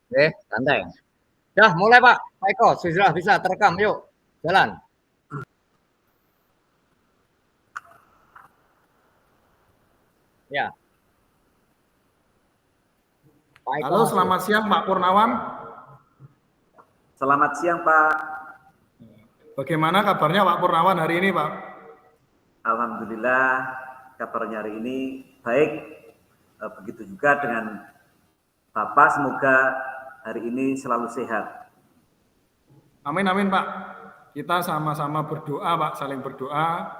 Oke, santai. Dah mulai Pak. Pak Eko, sudah bisa terekam. Yuk, jalan. Ya, Pak Eko Halo, masuk. selamat siang Pak Purnawan. Selamat siang Pak. Bagaimana kabarnya Pak Purnawan hari ini Pak? Alhamdulillah kabarnya hari ini baik. Begitu juga dengan Bapak, semoga hari ini selalu sehat. Amin amin Pak. Kita sama-sama berdoa Pak, saling berdoa.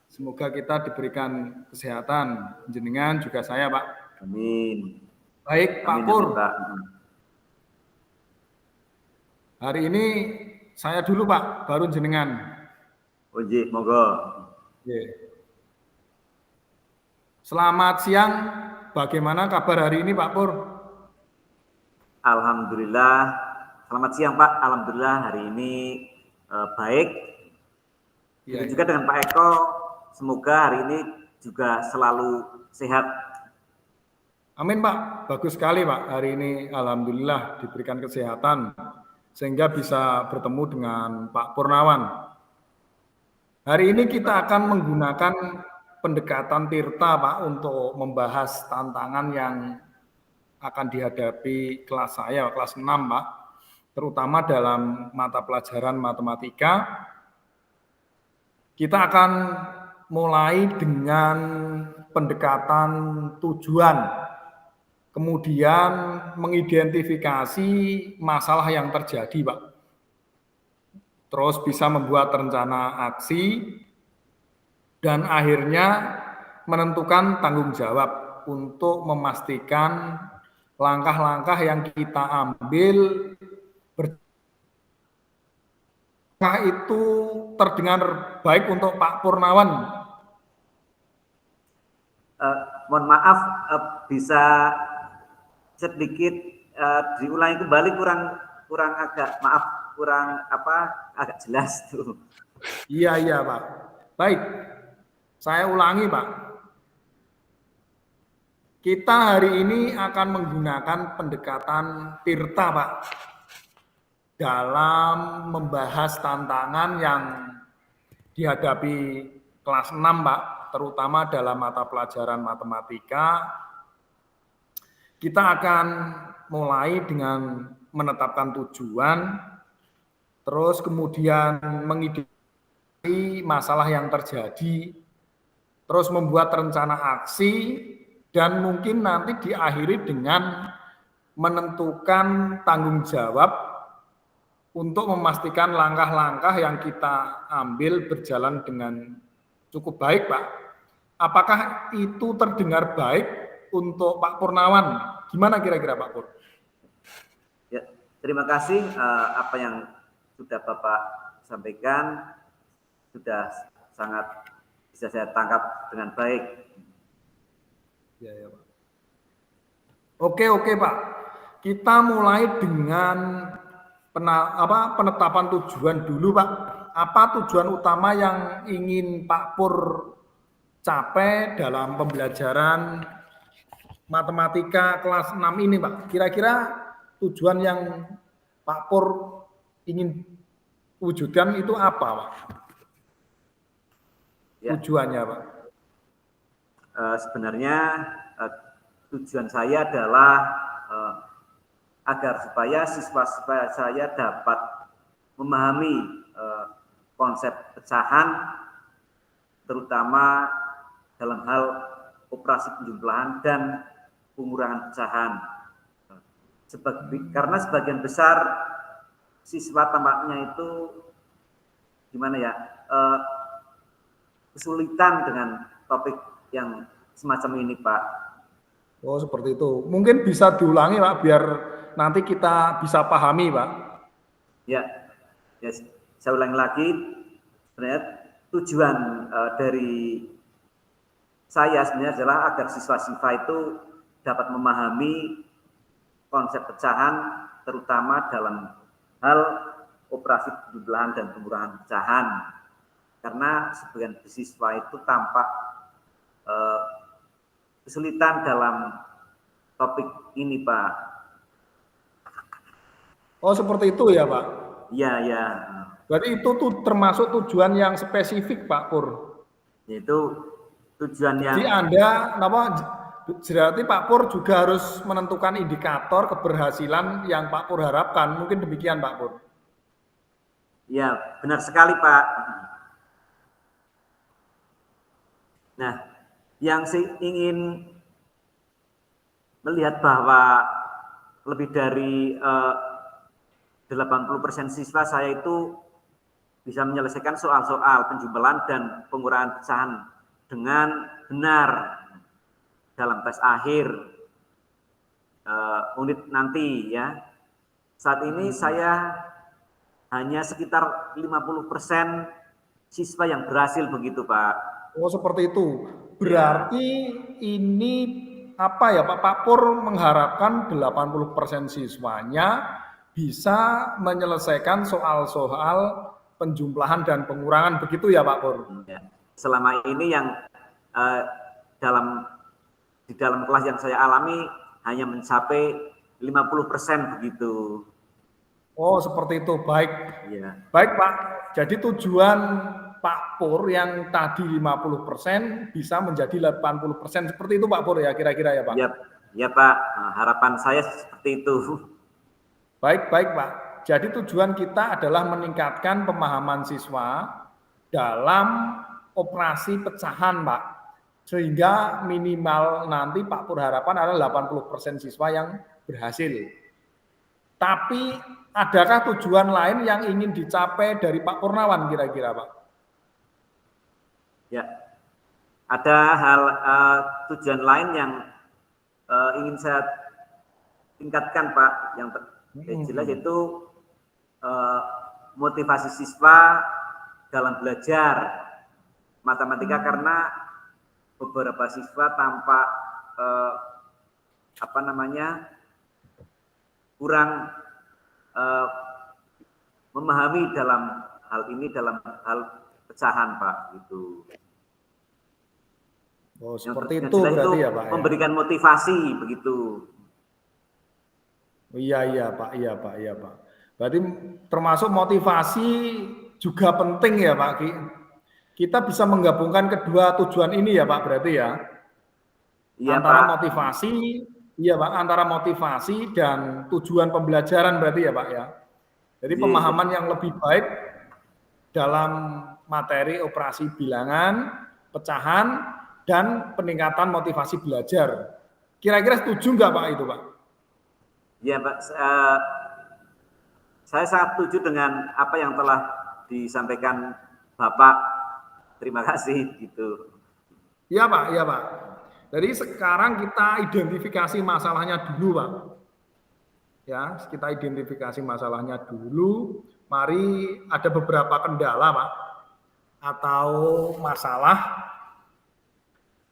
Semoga kita diberikan kesehatan. Jenengan juga saya Pak. Amin. Baik Pak Amin, Pur. amin, Pak. Hari ini saya dulu Pak, baru jenengan. Oke, monggo. Selamat siang. Bagaimana kabar hari ini Pak Pur? Alhamdulillah. Selamat siang Pak. Alhamdulillah hari ini baik. Begitu juga dengan Pak Eko. Semoga hari ini juga selalu sehat. Amin Pak, bagus sekali Pak. Hari ini alhamdulillah diberikan kesehatan sehingga bisa bertemu dengan Pak Purnawan. Hari ini kita akan menggunakan pendekatan Tirta Pak untuk membahas tantangan yang akan dihadapi kelas saya, kelas 6 Pak, terutama dalam mata pelajaran matematika. Kita akan mulai dengan pendekatan tujuan, kemudian mengidentifikasi masalah yang terjadi, Pak. Terus bisa membuat rencana aksi, dan akhirnya menentukan tanggung jawab untuk memastikan langkah-langkah yang kita ambil itu terdengar baik untuk Pak Purnawan. Mohon maaf, bisa sedikit diulangi kembali, kurang agak maaf, agak jelas tuh. Iya Pak. Baik, saya ulangi Pak. Kita hari ini akan menggunakan pendekatan Tirta Pak dalam membahas tantangan yang dihadapi kelas 6 Pak, terutama dalam mata pelajaran matematika. Kita akan mulai dengan menetapkan tujuan, terus kemudian mengidentifikasi masalah yang terjadi, terus membuat rencana aksi, dan mungkin nanti diakhiri dengan menentukan tanggung jawab untuk memastikan langkah-langkah yang kita ambil berjalan dengan cukup baik, Pak. Apakah itu terdengar baik untuk Pak Purnawan? Gimana kira-kira Pak Pur? Ya, terima kasih apa yang sudah Bapak sampaikan sudah sangat bisa saya tangkap dengan baik. Ya Pak. Oke Pak. Kita mulai dengan penetapan tujuan dulu Pak. Apa tujuan utama yang ingin Pak Pur capai dalam pembelajaran matematika kelas 6 ini Pak? Kira-kira tujuan yang Pak Pur ingin wujudkan itu apa Pak? Ya. Tujuannya Pak? Sebenarnya tujuan saya adalah agar supaya siswa-siswa saya dapat memahami konsep pecahan, terutama dalam hal operasi penjumlahan dan pengurangan pecahan. Karena sebagian besar siswa tampaknya itu kesulitan dengan topik yang semacam ini, Pak. Oh, seperti itu. Mungkin bisa diulangi, Pak, biar nanti kita bisa pahami, Pak. Ya, saya ulangi lagi. Sebenarnya tujuan dari saya sebenarnya adalah agar siswa-siswa itu dapat memahami konsep pecahan, terutama dalam hal operasi penjumlahan dan pengurangan pecahan. Karena sebagian siswa itu tampak kesulitan dalam topik ini, Pak. Oh, seperti itu ya, Pak. Iya, ya. Berarti itu tuh termasuk tujuan yang spesifik, Pak Pur. Yaitu tujuan yang Jadi Anda berarti Pak Pur juga harus menentukan indikator keberhasilan yang Pak Pur harapkan. Mungkin demikian, Pak Pur. ya benar sekali, Pak. Nah, yang saya ingin melihat bahwa lebih dari 80% siswa saya itu bisa menyelesaikan soal-soal penjumlahan dan pengurangan pecahan dengan benar dalam tes akhir unit nanti ya. Saat ini saya hanya sekitar 50% siswa yang berhasil begitu, Pak. Oh, seperti itu. Berarti ini apa ya, Pak Pur mengharapkan 80% siswanya bisa menyelesaikan soal-soal penjumlahan dan pengurangan, begitu ya, Pak Pur? Ya. Selama ini yang di dalam kelas yang saya alami hanya mencapai 50% begitu. Oh, seperti itu. Baik. Ya. Baik, Pak. Jadi tujuan Pak Pur yang tadi 50% bisa menjadi 80%. Seperti itu Pak Pur ya, kira-kira ya, Pak? Ya, Pak. Harapan saya seperti itu. Baik, Pak. Jadi tujuan kita adalah meningkatkan pemahaman siswa dalam operasi pecahan, Pak. Sehingga minimal nanti Pak Pur harapan adalah 80% siswa yang berhasil. Tapi adakah tujuan lain yang ingin dicapai dari Pak Purnawan kira-kira, Pak? Ya, ada hal tujuan lain yang ingin saya tingkatkan, Pak. Yang jelas itu motivasi siswa dalam belajar matematika karena beberapa siswa tampak kurang memahami dalam hal ini, dalam hal pecahan, Pak. Gitu. Oh, seperti itu berarti ya, Pak. Memberikan motivasi begitu. Iya, Pak. Berarti termasuk motivasi juga penting ya, Pak. Kita bisa menggabungkan kedua tujuan ini ya, Pak, berarti ya. Iya, antara Pak. Motivasi, iya, Pak, antara motivasi dan tujuan pembelajaran berarti ya, Pak ya. Jadi pemahaman yang lebih baik dalam materi operasi bilangan, pecahan, dan peningkatan motivasi belajar. Kira-kira setuju nggak, Pak, itu, Pak? Ya, Pak. Saya sangat setuju dengan apa yang telah disampaikan Bapak. Terima kasih, gitu. Iya, Pak. Jadi sekarang kita identifikasi masalahnya dulu, Pak. Ya, kita identifikasi masalahnya dulu. Mari, ada beberapa kendala, Pak, atau masalah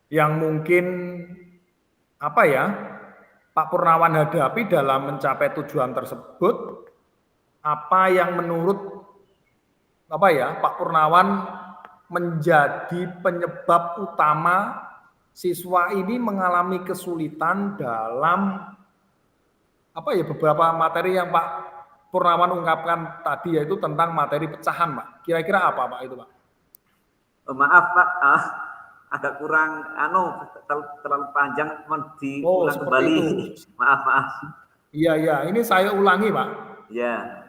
yang mungkin Pak Purnawan hadapi dalam mencapai tujuan tersebut. Apa yang menurut Pak Purnawan menjadi penyebab utama siswa ini mengalami kesulitan dalam beberapa materi yang Pak Purnawan ungkapkan tadi, yaitu tentang materi pecahan, Pak. Kira-kira apa, Pak, itu, Pak? Maaf, Pak, agak kurang terlalu panjang, diulang kembali. Itu. Maaf. Iya, ini saya ulangi, Pak. Ya.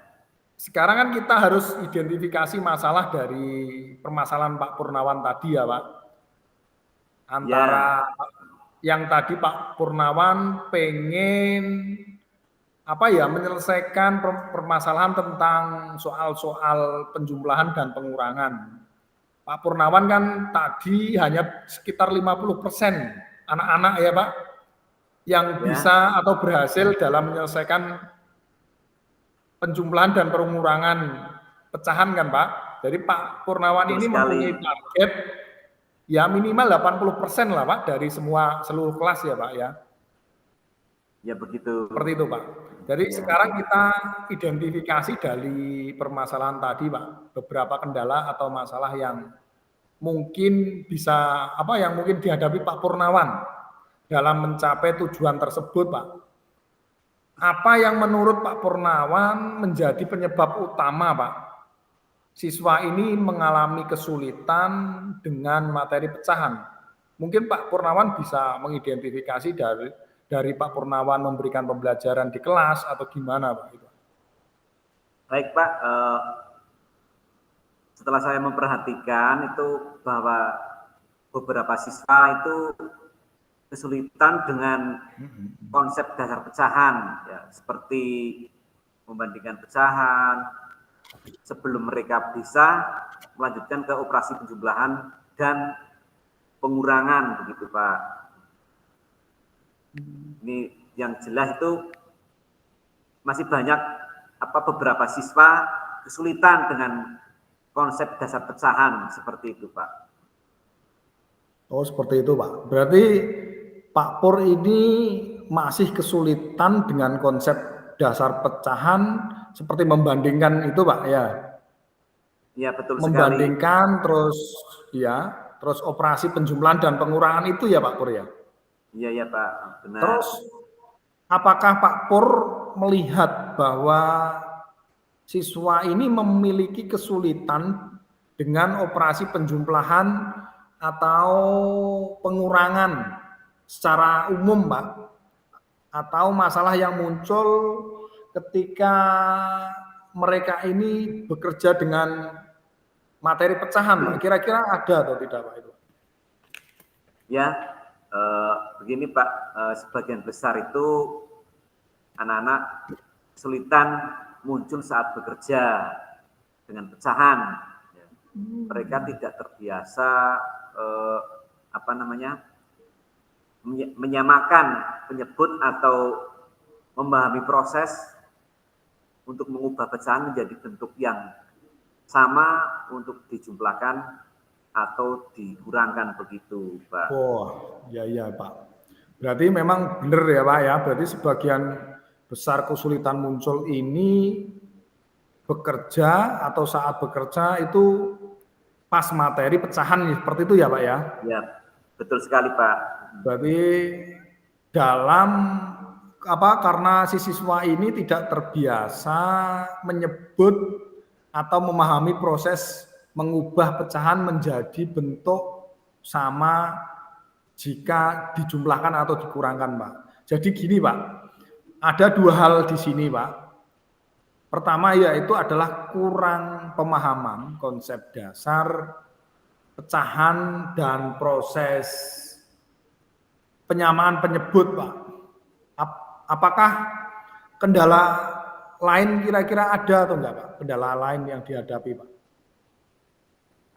Sekarang kan kita harus identifikasi masalah dari permasalahan Pak Purnawan tadi ya, Pak. Antara yang tadi Pak Purnawan pengen menyelesaikan permasalahan tentang soal-soal penjumlahan dan pengurangan. Pak Purnawan kan tadi hanya sekitar 50% anak-anak ya, Pak, yang bisa atau berhasil dalam menyelesaikan penjumlahan dan pengurangan pecahan kan, Pak. Jadi Pak Purnawan ini mempunyai target ya minimal 80% lah, Pak, dari seluruh kelas ya, Pak ya. Ya begitu. Seperti itu, Pak. Jadi sekarang kita identifikasi dari permasalahan tadi, Pak, beberapa kendala atau masalah yang mungkin bisa yang mungkin dihadapi Pak Purnawan dalam mencapai tujuan tersebut, Pak. Apa yang menurut Pak Purnawan menjadi penyebab utama, Pak? Siswa ini mengalami kesulitan dengan materi pecahan. Mungkin Pak Purnawan bisa mengidentifikasi dari Pak Purnawan memberikan pembelajaran di kelas atau gimana, Pak? Baik Pak, setelah saya memperhatikan itu bahwa beberapa siswa itu kesulitan dengan konsep dasar pecahan, ya, seperti membandingkan pecahan sebelum mereka bisa melanjutkan ke operasi penjumlahan dan pengurangan, begitu Pak. Ini yang jelas itu masih banyak beberapa siswa kesulitan dengan konsep dasar pecahan seperti itu Pak. Oh seperti itu Pak. Berarti Pak Pur ini masih kesulitan dengan konsep dasar pecahan seperti membandingkan itu Pak ya? Iya betul membandingkan sekali. Terus operasi penjumlahan dan pengurangan itu ya Pak Pur ya? Iya Pak, benar. Terus apakah Pak Pur melihat bahwa siswa ini memiliki kesulitan dengan operasi penjumlahan atau pengurangan secara umum, Pak? Atau masalah yang muncul ketika mereka ini bekerja dengan materi pecahan, Pak? Kira-kira ada atau tidak, Pak? Itu? Ya, begini Pak, sebagian besar itu anak-anak kesulitan muncul saat bekerja dengan pecahan. Mereka tidak terbiasa menyamakan penyebut atau memahami proses untuk mengubah pecahan menjadi bentuk yang sama untuk dijumlahkan atau dikurangkan begitu, Pak. Oh, ya Pak. Berarti memang benar ya Pak ya. Berarti sebagian besar kesulitan muncul ini bekerja atau saat bekerja itu pas materi pecahan seperti itu ya Pak ya? Ya, betul sekali Pak. Berarti dalam karena si siswa ini tidak terbiasa menyebut atau memahami proses mengubah pecahan menjadi bentuk sama jika dijumlahkan atau dikurangkan Pak. Jadi gini Pak, ada dua hal di sini Pak. Pertama yaitu adalah kurang pemahaman konsep dasar pecahan dan proses penyamaan penyebut Pak. Apakah kendala lain kira-kira ada atau enggak Pak? Kendala lain yang dihadapi Pak?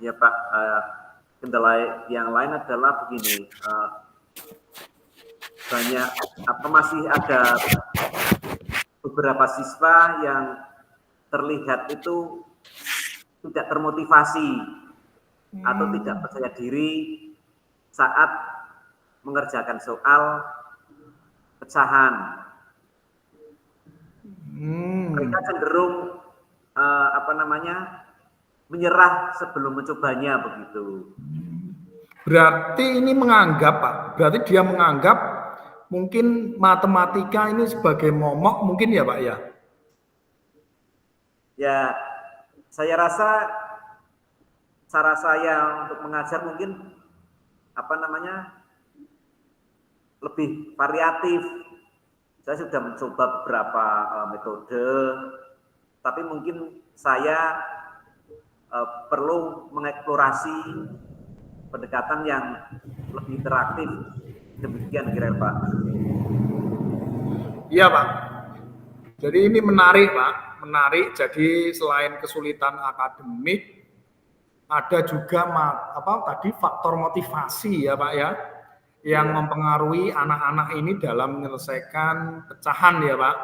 Ya Pak, kendala yang lain adalah begini, masih ada beberapa siswa yang terlihat itu tidak termotivasi atau tidak percaya diri saat mengerjakan soal pecahan. Mereka cenderung menyerah sebelum mencobanya begitu. Berarti ini menganggap Pak, berarti dia menganggap mungkin matematika ini sebagai momok mungkin ya Pak ya? Ya, saya rasa cara saya untuk mengajar mungkin lebih variatif. Saya sudah mencoba beberapa metode, tapi mungkin saya perlu mengeksplorasi pendekatan yang lebih interaktif. Demikian kira Pak. Iya Pak. Jadi ini menarik Pak, menarik. Jadi selain kesulitan akademik, ada juga faktor motivasi ya Pak ya, yang mempengaruhi anak-anak ini dalam menyelesaikan pecahan ya Pak.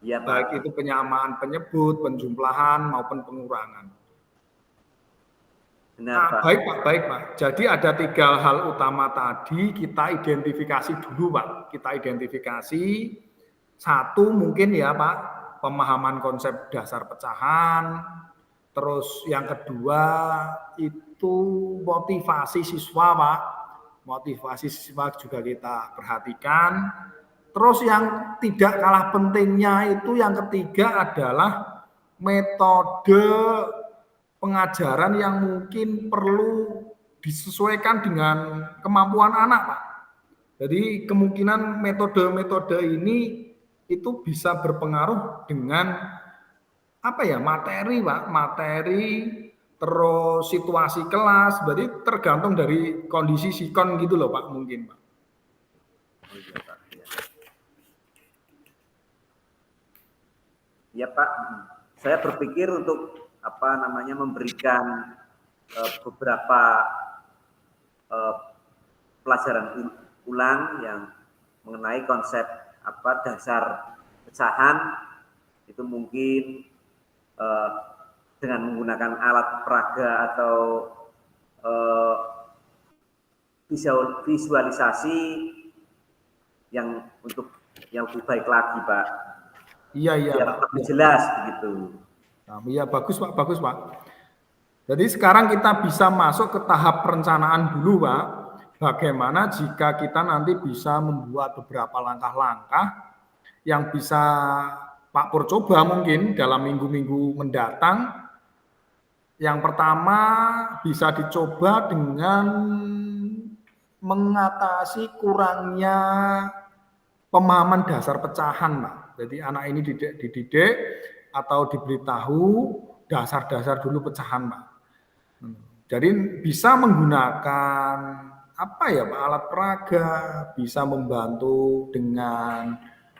Iya Pak. Baik itu penyamaan penyebut, penjumlahan maupun pengurangan. Benar, Pak. Baik Pak. Jadi ada 3 hal utama tadi kita identifikasi dulu Pak. Kita identifikasi satu mungkin ya Pak, pemahaman konsep dasar pecahan. Terus yang kedua itu motivasi siswa Pak. Motivasi siswa juga kita perhatikan. Terus yang tidak kalah pentingnya itu yang ketiga adalah metode pengajaran yang mungkin perlu disesuaikan dengan kemampuan anak, Pak. Jadi kemungkinan metode-metode ini itu bisa berpengaruh dengan apa ya, materi, Pak, materi, terus situasi kelas, berarti tergantung dari kondisi sikon gitu loh, Pak, mungkin, Pak. Oh iya Pak. Ya Pak, saya berpikir untuk memberikan beberapa pelajaran ulang yang mengenai konsep dasar pecahan itu mungkin dengan menggunakan alat peraga atau visualisasi yang lebih baik lagi Pak. Iya biar Pak. Lebih jelas begitu. Nah, iya bagus Pak. Jadi sekarang kita bisa masuk ke tahap perencanaan dulu Pak. Bagaimana jika kita nanti bisa membuat beberapa langkah-langkah yang bisa Pak Pur coba mungkin dalam minggu-minggu mendatang. Yang pertama bisa dicoba dengan mengatasi kurangnya pemahaman dasar pecahan Pak. Jadi anak ini dididik atau diberitahu dasar-dasar dulu pecahan Pak. Jadi bisa menggunakan apa ya Pak, alat peraga, bisa membantu dengan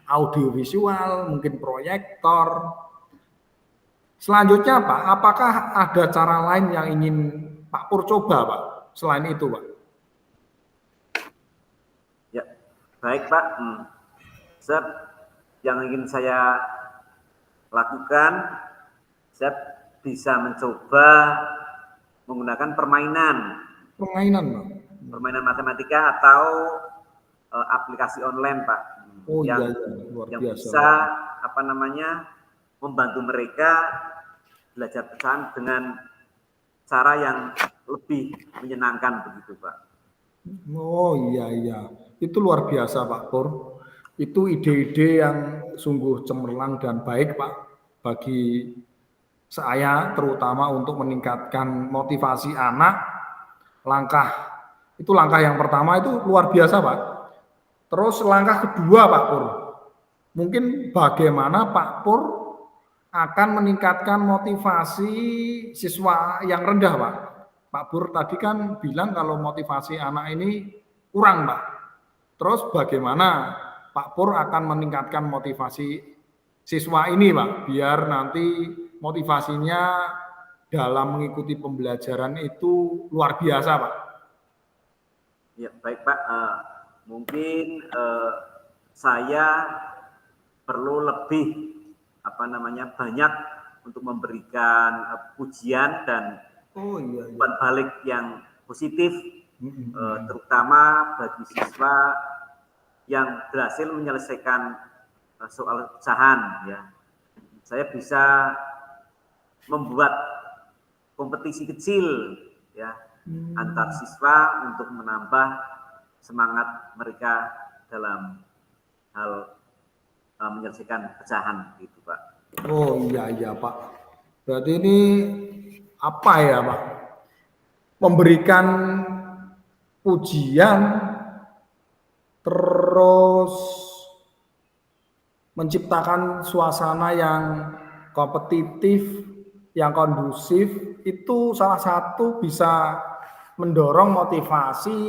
audiovisual, mungkin proyektor. Selanjutnya Pak, apakah ada cara lain yang ingin Pak Pur coba Pak, selain itu Pak? Ya, baik Pak. Yang ingin saya lakukan, saya bisa mencoba menggunakan permainan Permainan matematika atau aplikasi online Pak. Oh yang, iya, luar yang biasa. bisa membantu mereka belajar pecahan dengan cara yang lebih menyenangkan begitu Pak. Oh iya, itu luar biasa Pak Pur. Itu ide-ide yang sungguh cemerlang dan baik Pak bagi saya, terutama untuk meningkatkan motivasi anak. Langkah yang pertama itu luar biasa Pak. Terus langkah kedua Pak Pur, mungkin bagaimana Pak Pur akan meningkatkan motivasi siswa yang rendah Pak. Pak Pur tadi kan bilang kalau motivasi anak ini kurang Pak. Terus bagaimana Pak Pur akan meningkatkan motivasi siswa ini Pak, biar nanti motivasinya dalam mengikuti pembelajaran itu luar biasa Pak. Ya baik Pak, mungkin saya perlu lebih banyak untuk memberikan pujian dan umpan balik yang positif, terutama bagi siswa yang berhasil menyelesaikan soal pecahan. Ya, saya bisa membuat kompetisi kecil ya antar siswa untuk menambah semangat mereka dalam hal menyelesaikan pecahan gitu Pak. Oh iya Pak. Berarti ini apa ya Pak? Memberikan pujian terus menciptakan suasana yang kompetitif, yang kondusif, itu salah satu bisa mendorong motivasi.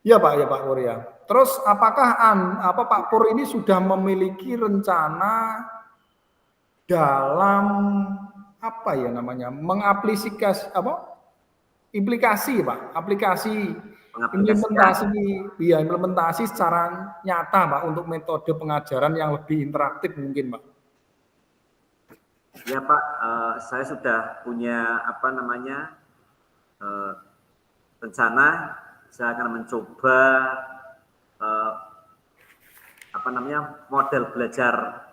Ya Pak Pur ya. Terus apakah Pak Pur ini sudah memiliki rencana dalam mengaplikasi implikasi Pak, implementasi secara nyata Pak untuk metode pengajaran yang lebih interaktif mungkin Pak. Ya Pak, saya sudah punya rencana. Saya akan mencoba model belajar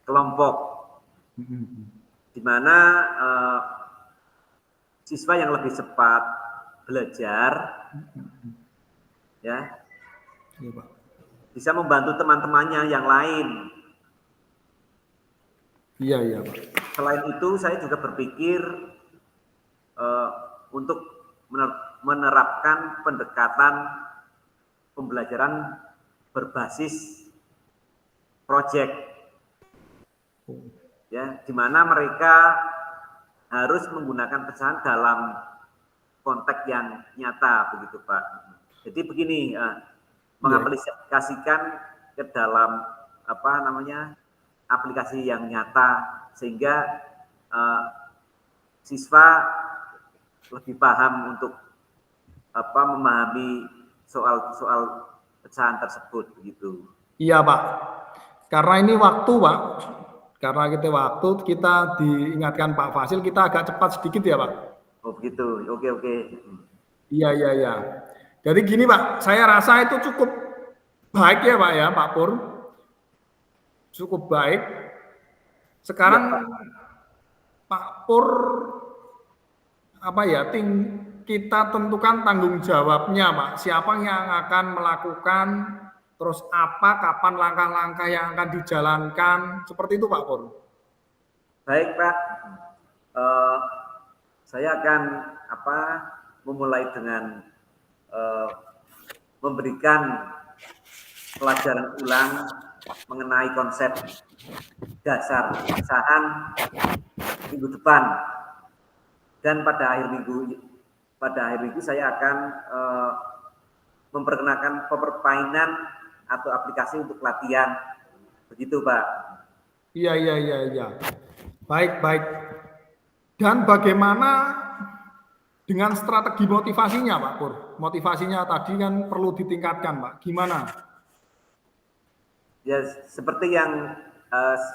kelompok, di mana siswa yang lebih cepat belajar, ya, bisa membantu teman-temannya yang lain. Iya, iya, Pak. Selain itu, saya juga berpikir untuk menerapkan pendekatan pembelajaran berbasis project, ya, di mana mereka harus menggunakan pecahan dalam konteks yang nyata, begitu Pak. Jadi begini, mengaplikasikan ke dalam aplikasi yang nyata sehingga siswa lebih paham untuk memahami soal pecahan tersebut, begitu. Iya, Pak. Karena ini waktu, Pak. Karena kita diingatkan Pak Fasil, kita agak cepat sedikit ya, Pak. Oh begitu, oke. Iya. Jadi gini, Pak, saya rasa itu cukup baik ya, Pak ya, Pak Pur. Cukup baik. Sekarang ya, Pak Pur, kita tentukan tanggung jawabnya, Pak. Siapa yang akan melakukan, terus kapan langkah-langkah yang akan dijalankan, seperti itu Pak Pur. Baik Pak, saya akan memulai dengan memberikan pelajaran ulang mengenai konsep dasar pecahan minggu depan, dan pada akhir minggu saya akan memperkenalkan permainan atau aplikasi untuk latihan, begitu Pak. Iya. Baik. Dan bagaimana dengan strategi motivasinya Pak Pur? Motivasinya tadi kan perlu ditingkatkan Pak, gimana? Ya seperti yang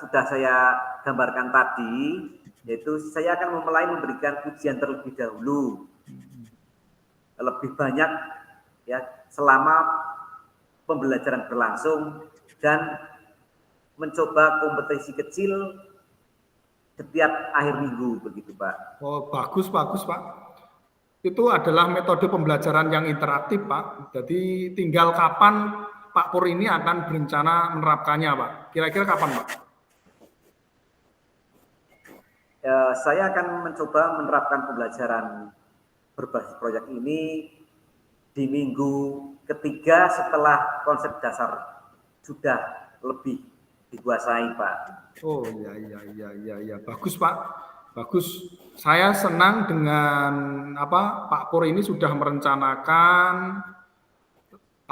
sudah saya gambarkan tadi, yaitu saya akan memulai memberikan ujian terlebih dahulu, lebih banyak ya selama pembelajaran berlangsung, dan mencoba kompetisi kecil setiap akhir minggu, begitu Pak. Oh bagus Pak. Itu adalah metode pembelajaran yang interaktif Pak. Jadi tinggal kapan Pak Pur ini akan berencana menerapkannya Pak. Kira-kira kapan Pak? Saya akan mencoba menerapkan pembelajaran berbasis proyek ini di minggu ketiga setelah konsep dasar sudah lebih dikuasai Pak. Oh iya. Bagus Pak. Bagus. Saya senang dengan Pak Pur ini sudah merencanakan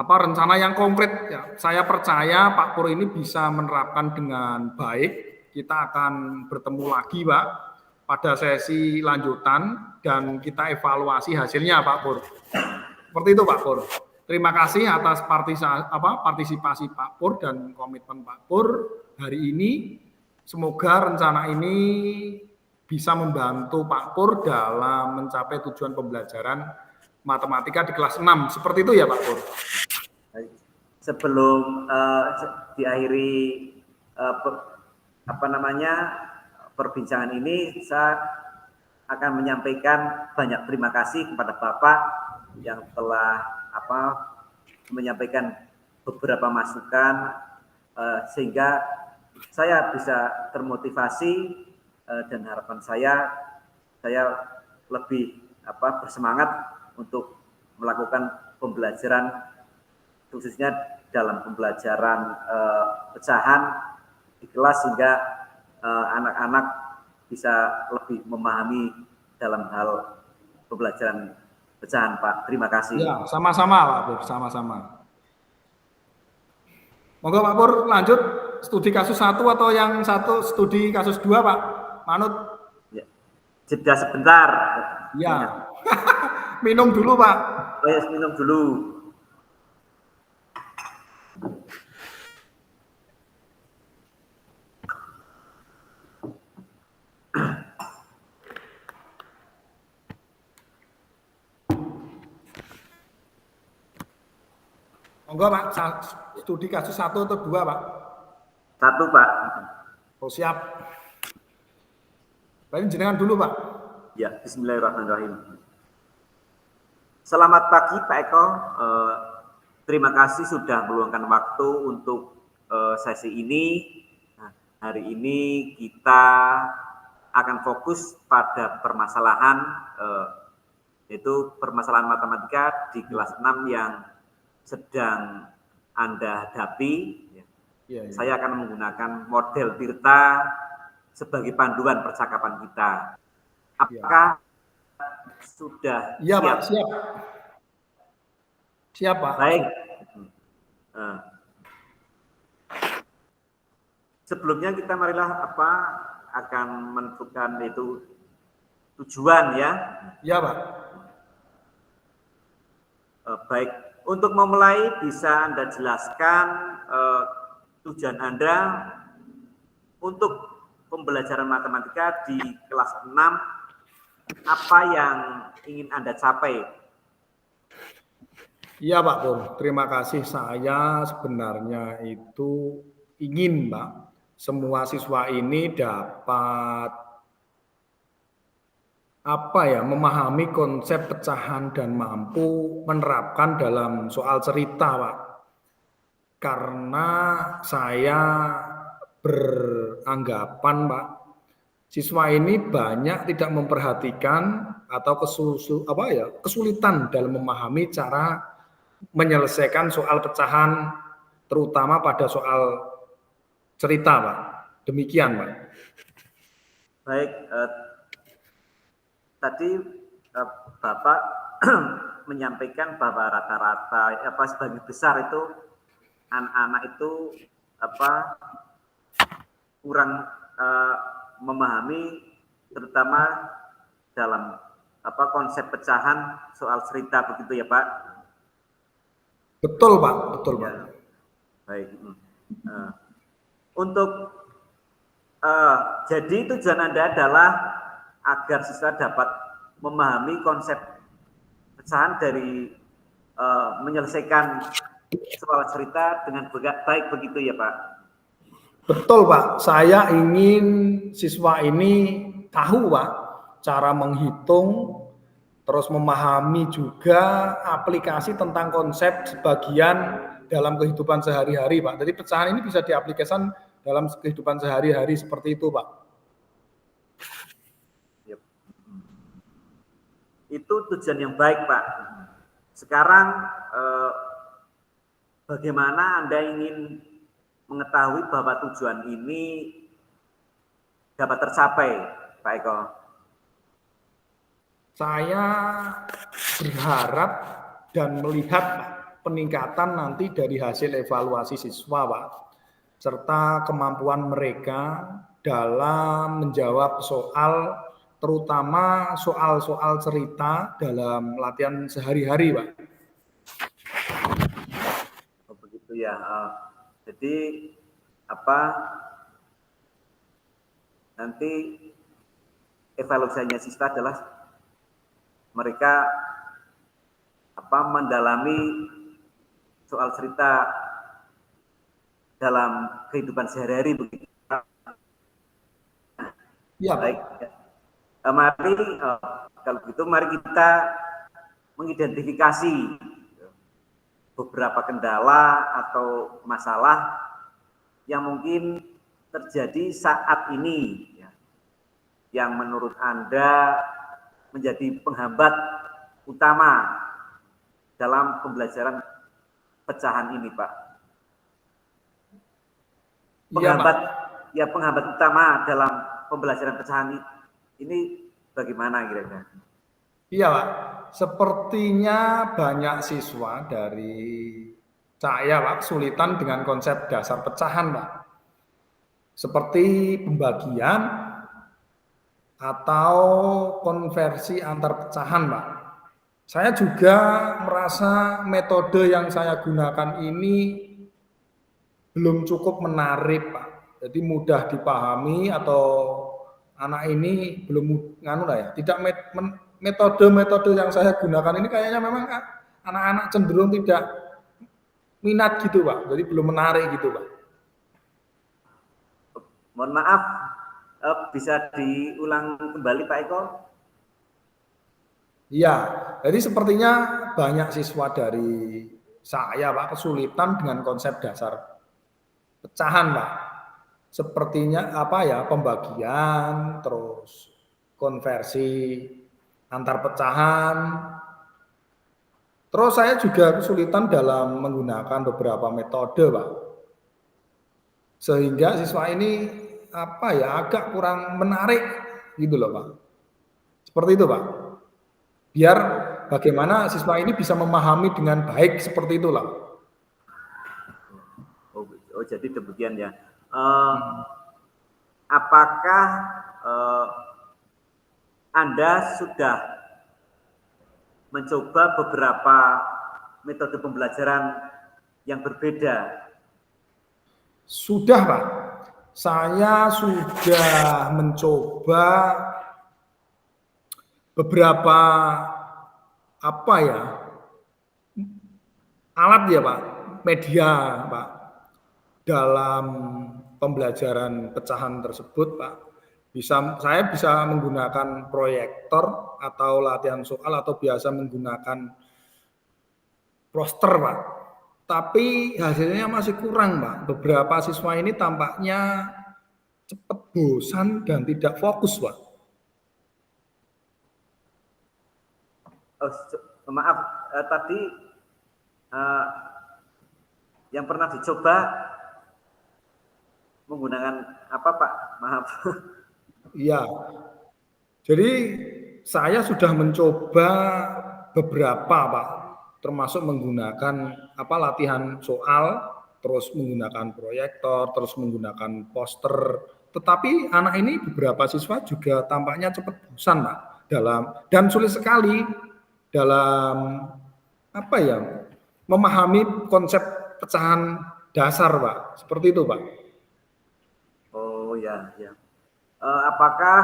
rencana yang konkret ya. Saya percaya Pak Pur ini bisa menerapkan dengan baik. Kita akan bertemu lagi Pak pada sesi lanjutan dan kita evaluasi hasilnya Pak Pur. Seperti itu Pak Pur. Terima kasih atas partisipasi Pak Pur dan komitmen Pak Pur hari ini. Semoga rencana ini bisa membantu Pak Pur dalam mencapai tujuan pembelajaran matematika di kelas 6. Seperti itu ya Pak Pur. Sebelum diakhiri perbincangan ini, saya akan menyampaikan banyak terima kasih kepada Bapak yang telah menyampaikan beberapa masukan sehingga saya bisa termotivasi, dan harapan saya lebih bersemangat untuk melakukan pembelajaran, khususnya dalam pembelajaran pecahan di kelas, sehingga anak-anak bisa lebih memahami dalam hal pembelajaran pecahan Pak. Terima kasih. Ya, sama-sama Pak Pur, sama-sama. Monggo Pak Pur lanjut studi kasus 1 atau yang satu studi kasus 2 Pak Manut. Ya. Jeda sebentar. Ya. Minum dulu Pak. Oh ya, minum dulu. Monggo Pak, studi kasus 1 atau 2 Pak? 1 Pak. Oh siap. Baik, jenengan dulu Pak. Ya, bismillahirrahmanirrahim. Selamat pagi Pak Eko. terima kasih sudah meluangkan waktu untuk sesi ini. Nah, hari ini kita akan fokus pada permasalahan yaitu permasalahan matematika di kelas 6 yang sedang Anda hadapi. Ya. Saya akan menggunakan model Tirta sebagai panduan percakapan kita. Apakah sudah siap? Pak, siap. Siap, Pak. Baik. Sebelumnya kita marilah akan menentukan itu tujuan ya. Ya, Pak. Baik, untuk memulai bisa Anda jelaskan tujuan Anda untuk pembelajaran matematika di kelas 6, apa yang ingin Anda capai? Iya Pak Pur, terima kasih. Saya sebenarnya itu ingin Pak, semua siswa ini dapat memahami konsep pecahan dan mampu menerapkan dalam soal cerita Pak. Karena saya beranggapan Pak, siswa ini banyak tidak memperhatikan atau kesulitan dalam memahami cara menyelesaikan soal pecahan, terutama pada soal cerita, Pak. Demikian, Pak. Baik, tadi Bapak menyampaikan bahwa rata-rata sebagian besar itu anak-anak itu kurang memahami, terutama dalam konsep pecahan soal cerita, begitu ya Pak? Betul Pak, betul Pak. Ya. Baik. Untuk jadi tujuan Anda adalah agar siswa dapat memahami konsep pecahan dari menyelesaikan soal cerita dengan baik, begitu ya Pak? Betul Pak, saya ingin siswa ini tahu Pak cara menghitung, terus memahami juga aplikasi tentang konsep sebagian dalam kehidupan sehari-hari Pak. Jadi pecahan ini bisa diaplikasikan dalam kehidupan sehari-hari seperti itu Pak. Yep. Itu tujuan yang baik Pak. Sekarang bagaimana Anda ingin mengetahui bahwa tujuan ini dapat tercapai, Pak Eko? Saya berharap dan melihat peningkatan nanti dari hasil evaluasi siswa, Pak, serta kemampuan mereka dalam menjawab soal, terutama soal-soal cerita dalam latihan sehari-hari, Pak. Oh, begitu ya. Jadi nanti evaluasinya siswa adalah mereka mendalami soal cerita dalam kehidupan sehari-hari, begitu. Ya, baik. Mari kalau begitu mari kita mengidentifikasi beberapa kendala atau masalah yang mungkin terjadi saat ini ya, yang menurut Anda menjadi penghambat utama dalam pembelajaran pecahan ini, Pak. Penghambat utama dalam pembelajaran pecahan ini bagaimana kira-kira? Iya Pak, sepertinya banyak siswa dari saya Pak kesulitan dengan konsep dasar pecahan Pak. Seperti pembagian atau konversi antar pecahan Pak. Saya juga merasa metode yang saya gunakan ini belum cukup menarik Pak. Jadi mudah dipahami atau anak ini belum tidak metode-metode yang saya gunakan ini kayaknya memang anak-anak cenderung tidak minat gitu Pak. Jadi belum menarik gitu Pak. Mohon maaf, bisa diulang kembali Pak Eko? Iya, jadi sepertinya banyak siswa dari saya Pak kesulitan dengan konsep dasar pecahan Pak. Sepertinya pembagian, terus konversi antar pecahan. Terus saya juga kesulitan dalam menggunakan beberapa metode Pak. Sehingga siswa ini agak kurang menarik gitu loh Pak. Seperti itu Pak. Biar bagaimana siswa ini bisa memahami dengan baik seperti itulah. Oh jadi demikian ya. Apakah Anda sudah mencoba beberapa metode pembelajaran yang berbeda? Sudah Pak. Saya sudah mencoba beberapa alat ya Pak, media Pak, dalam pembelajaran pecahan tersebut Pak. Saya bisa menggunakan proyektor atau latihan soal atau biasa menggunakan poster Pak. Tapi hasilnya masih kurang Pak. Beberapa siswa ini tampaknya cepat bosan dan tidak fokus Pak. Oh, maaf, tadi yang pernah dicoba menggunakan apa Pak? Maaf. Iya. Jadi saya sudah mencoba beberapa Pak, termasuk menggunakan latihan soal, terus menggunakan proyektor, terus menggunakan poster. Tetapi anak ini beberapa siswa juga tampaknya cepat bosan Pak dan sulit sekali dalam memahami konsep pecahan dasar Pak. Seperti itu Pak. Oh ya. Apakah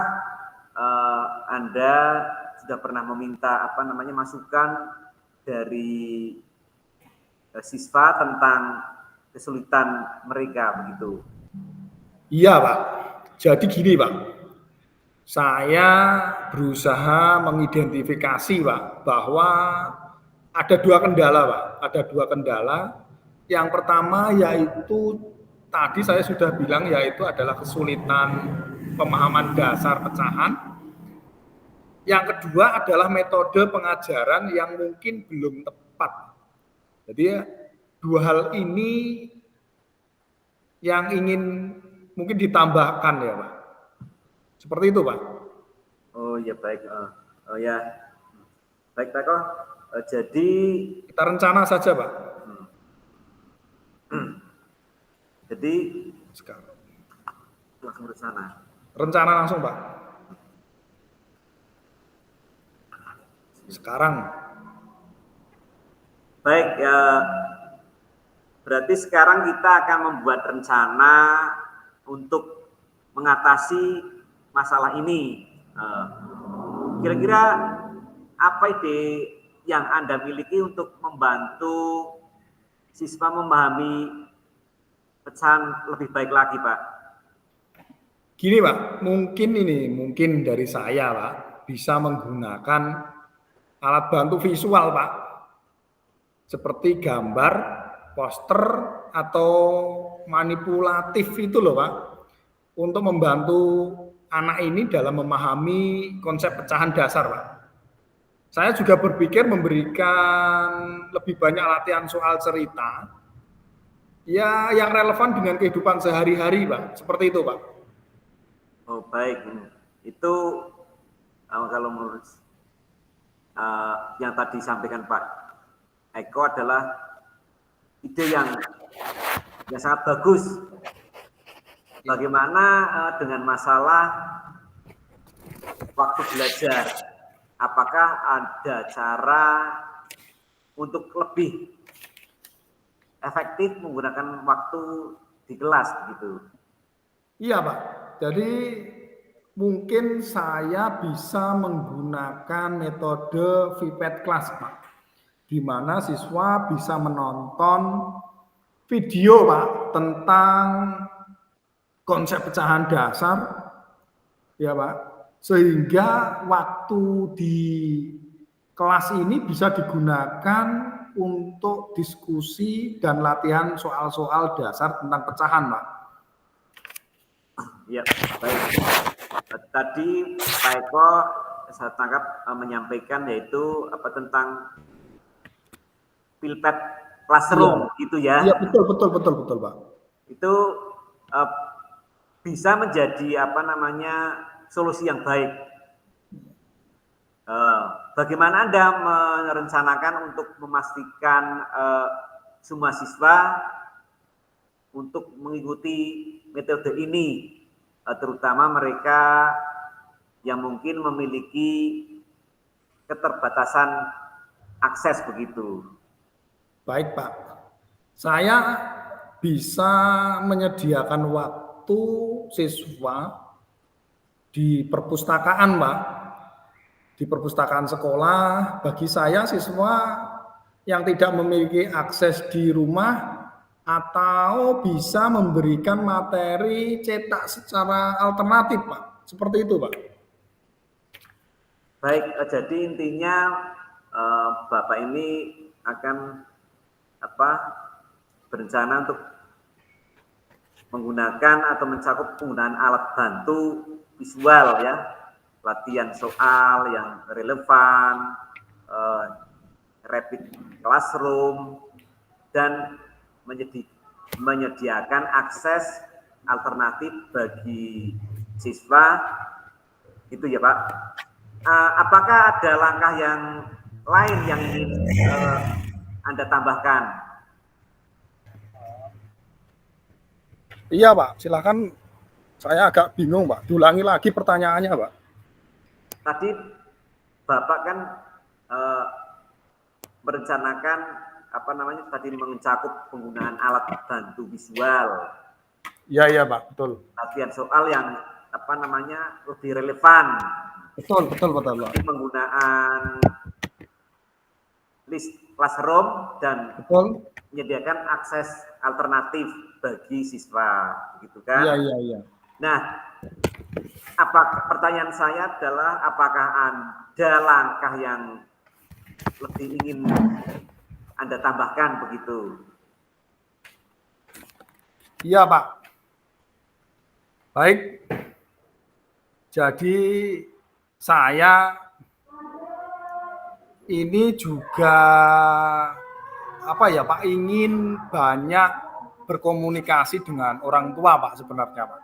Anda sudah pernah meminta masukan dari siswa tentang kesulitan mereka begitu? Iya Pak. Jadi gini Pak. Saya berusaha mengidentifikasi Pak bahwa ada dua kendala Pak. Ada dua kendala. Yang pertama yaitu tadi saya sudah bilang yaitu adalah kesulitan pemahaman dasar pecahan. Yang kedua adalah metode pengajaran yang mungkin belum tepat. Jadi dua hal ini yang ingin mungkin ditambahkan ya Pak. Seperti itu Pak. Oh ya baik. Baik Pak. Jadi kita rencana saja Pak. Jadi sekarang langsung rencana. Rencana langsung Pak. Sekarang. Baik ya. Berarti sekarang kita akan membuat rencana untuk mengatasi masalah ini. Kira-kira apa ide yang Anda miliki untuk membantu siswa memahami pecahan lebih baik lagi, Pak? Gini Pak, mungkin dari saya Pak, bisa menggunakan alat bantu visual Pak, seperti gambar, poster, atau manipulatif itu loh Pak, untuk membantu anak ini dalam memahami konsep pecahan dasar Pak. Saya juga berpikir memberikan lebih banyak latihan soal cerita, ya yang relevan dengan kehidupan sehari-hari Pak, seperti itu Pak. Oh baik, itu kalau menurut yang tadi disampaikan Pak Eko adalah ide yang sangat bagus. Bagaimana dengan masalah waktu belajar? Apakah ada cara untuk lebih efektif menggunakan waktu di kelas begitu? Iya Pak, jadi mungkin saya bisa menggunakan metode VPET Class Pak, di mana siswa bisa menonton video Pak tentang konsep pecahan dasar, ya Pak, sehingga waktu di kelas ini bisa digunakan untuk diskusi dan latihan soal-soal dasar tentang pecahan, Pak. Ya, baik. Tadi Pak Eko saya tangkap menyampaikan yaitu tentang Pilpet Classroom gitu ya. Iya, betul, Pak. Itu bisa menjadi solusi yang baik. Bagaimana Anda merencanakan untuk memastikan semua siswa untuk mengikuti metode ini, terutama mereka yang mungkin memiliki keterbatasan akses begitu? Baik, Pak. Saya bisa menyediakan waktu siswa di perpustakaan, Pak. Di perpustakaan sekolah, bagi saya siswa yang tidak memiliki akses di rumah atau bisa memberikan materi cetak secara alternatif, Pak. Seperti itu, Pak. Baik, jadi intinya Bapak ini akan berencana untuk menggunakan atau mencakup penggunaan alat bantu visual ya, latihan soal yang relevan, rapid classroom, dan menyediakan akses alternatif bagi siswa, itu ya Pak. Apakah ada langkah yang lain yang ingin Anda tambahkan? Iya, Pak. Silakan. Saya agak bingung, Pak. Diulangi lagi pertanyaannya, Pak. Tadi Bapak kan merencanakan tadi mencakup penggunaan alat bantu visual. Iya, Pak. Betul. Latihan soal yang lebih relevan. Betul, Pak. Penggunaan list classroom dan menyediakan akses alternatif bagi siswa, gitu kan? Iya. Nah, pertanyaan saya adalah apakah ada langkah yang lebih ingin Anda tambahkan begitu? Iya, Pak. Baik. Jadi saya ini juga Pak, ingin banyak berkomunikasi dengan orang tua, Pak, sebenarnya, Pak.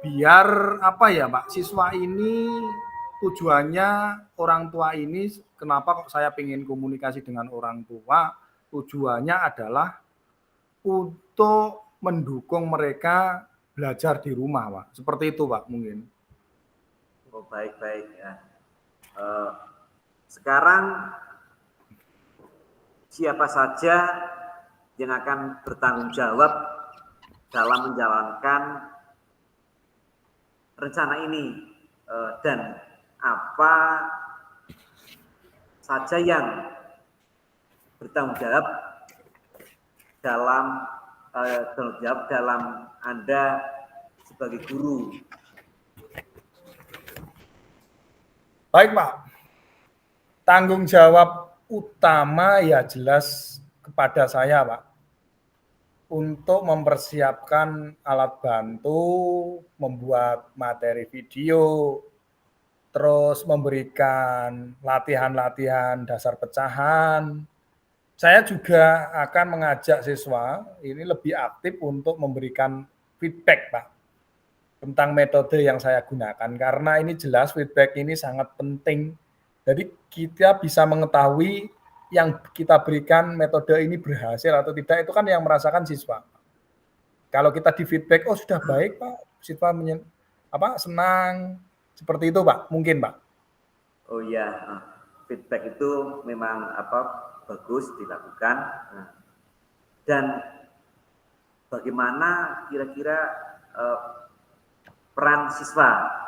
Biar Pak, siswa ini tujuannya orang tua ini, kenapa kok saya ingin komunikasi dengan orang tua? Tujuannya adalah untuk mendukung mereka belajar di rumah, Pak. Seperti itu, Pak, mungkin. Oh, baik ya. Sekarang siapa saja yang akan bertanggung jawab dalam menjalankan rencana ini, dan apa saja yang bertanggung jawab dalam Anda sebagai guru? Baik, Pak. Tanggung jawab utama ya jelas kepada saya, Pak. Untuk mempersiapkan alat bantu, membuat materi video, terus memberikan latihan-latihan dasar pecahan. Saya juga akan mengajak siswa ini lebih aktif untuk memberikan feedback, Pak, tentang metode yang saya gunakan. Karena ini jelas feedback ini sangat penting. Jadi kita bisa mengetahui yang kita berikan metode ini berhasil atau tidak, itu kan yang merasakan siswa. Kalau kita di feedback, oh sudah baik Pak, siswa senang, seperti itu Pak, mungkin Pak. Oh iya, feedback itu memang bagus dilakukan. Dan bagaimana kira-kira peran siswa?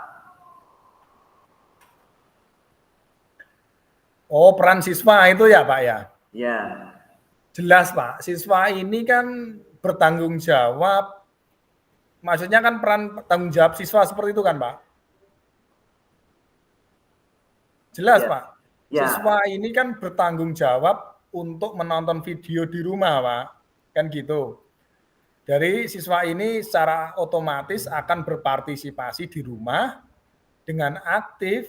Oh, peran siswa itu ya Pak ya? Ya. Jelas Pak, siswa ini kan bertanggung jawab, maksudnya kan peran tanggung jawab siswa seperti itu kan Pak? Jelas ya. Pak. Ya, siswa ini kan bertanggung jawab untuk menonton video di rumah, Pak. Kan gitu. Dari siswa ini secara otomatis akan berpartisipasi di rumah dengan aktif,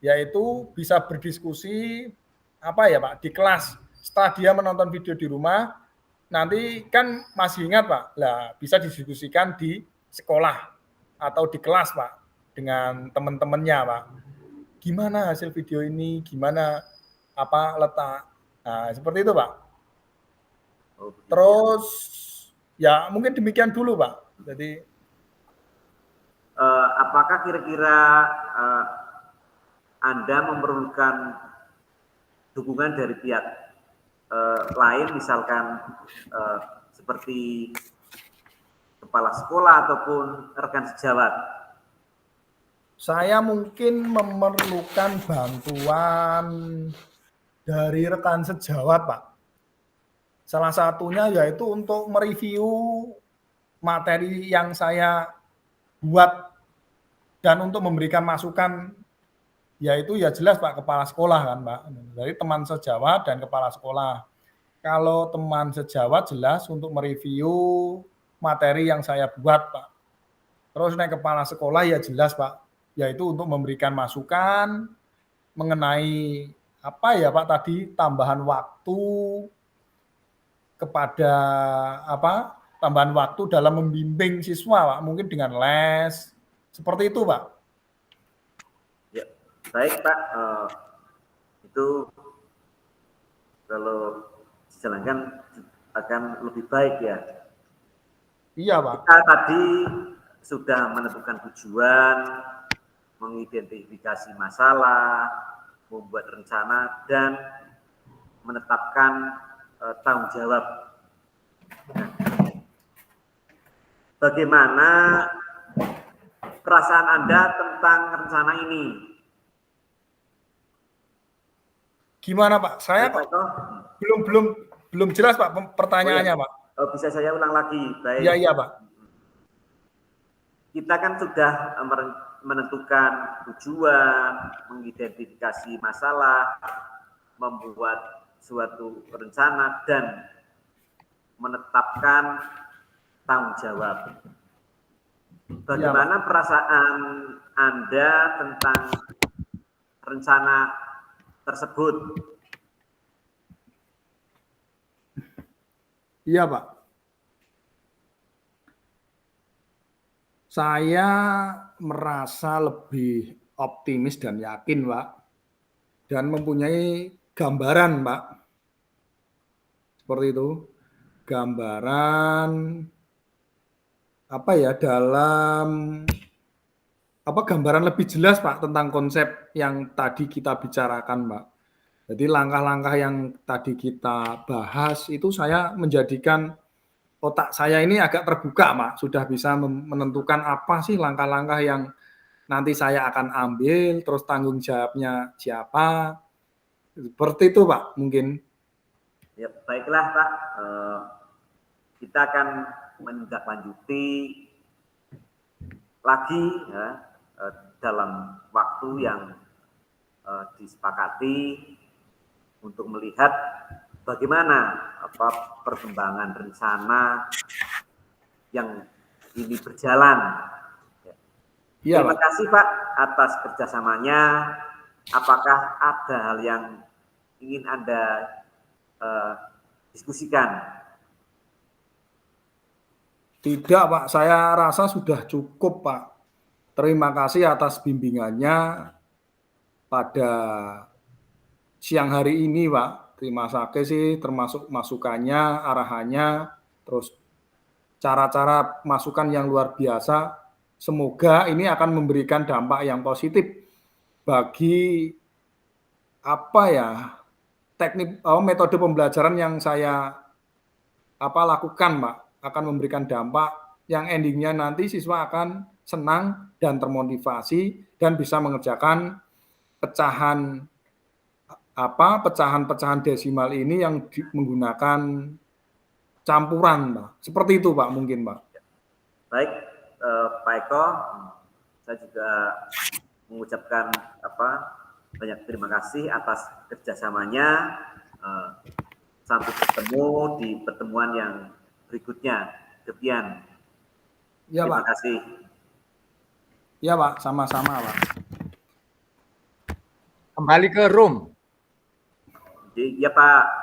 yaitu bisa berdiskusi apa ya Pak, di kelas. Setelah dia menonton video di rumah, nanti kan masih ingat Pak, lah bisa didiskusikan di sekolah atau di kelas Pak, dengan teman-temannya Pak. Gimana hasil video ini, gimana apa letak, nah seperti itu Pak. oh begitu ya. Terus ya mungkin demikian dulu Pak. Jadi Apakah kira-kira Anda memerlukan dukungan dari pihak lain, misalkan seperti kepala sekolah ataupun rekan sejawat? saya mungkin memerlukan bantuan dari rekan sejawat, Pak. Salah satunya yaitu untuk mereview materi yang saya buat dan untuk memberikan masukan, yaitu ya jelas Pak kepala sekolah kan Pak, dari teman sejawat dan kepala sekolah. Kalau teman sejawat jelas untuk mereview materi yang saya buat Pak. Terus naik kepala sekolah ya jelas Pak, yaitu untuk memberikan masukan mengenai apa ya Pak tadi, tambahan waktu kepada apa, tambahan waktu dalam membimbing siswa Pak, mungkin dengan les, seperti itu Pak. Ya, baik Pak. Itu kalau dijalankan akan lebih baik ya. Iya Pak. Kita tadi sudah menentukan tujuan, mengidentifikasi masalah, membuat rencana, dan menetapkan tanggung jawab. Bagaimana perasaan Anda tentang rencana ini? Gimana Pak? Saya kok belum jelas Pak pertanyaannya Pak. Bisa saya ulang lagi? Baik. Iya Pak. Kita kan sudah menentukan tujuan, mengidentifikasi masalah, membuat suatu rencana, dan menetapkan tanggung jawab. Bagaimana perasaan Anda tentang rencana tersebut? Iya Pak. Saya merasa lebih optimis dan yakin Pak, dan mempunyai gambaran Pak, seperti itu, gambaran apa ya, dalam apa, gambaran lebih jelas Pak tentang konsep yang tadi kita bicarakan Pak. Jadi langkah-langkah yang tadi kita bahas itu saya menjadikan otak saya ini agak terbuka Pak, sudah bisa menentukan apa sih langkah-langkah yang nanti saya akan ambil, terus tanggung jawabnya siapa, seperti itu Pak mungkin. Ya, baiklah Pak, kita akan menindaklanjuti lagi ya, dalam waktu yang disepakati untuk melihat bagaimana perkembangan rencana yang ini berjalan. Ya. Terima kasih Pak atas kerjasamanya. Apakah ada hal yang ingin Anda diskusikan? Tidak Pak, saya rasa sudah cukup Pak. Terima kasih atas bimbingannya pada siang hari ini Pak. Terima kasih sih, termasuk masukannya, arahannya, terus cara-cara masukan yang luar biasa. Semoga ini akan memberikan dampak yang positif bagi apa ya, teknik metode pembelajaran yang saya lakukan Pak, akan memberikan dampak yang endingnya nanti siswa akan senang dan termotivasi dan bisa mengerjakan pecahan desimal ini yang menggunakan campuran Pak. Seperti itu Pak mungkin Pak. Baik Pak Eko, saya juga mengucapkan Banyak terima kasih atas kerjasamanya. Sampai ketemu di pertemuan yang berikutnya. Demikian. Ya Terima Pak. kasih. Ya Pak, sama-sama Pak. Kembali ke room. Ya Pak.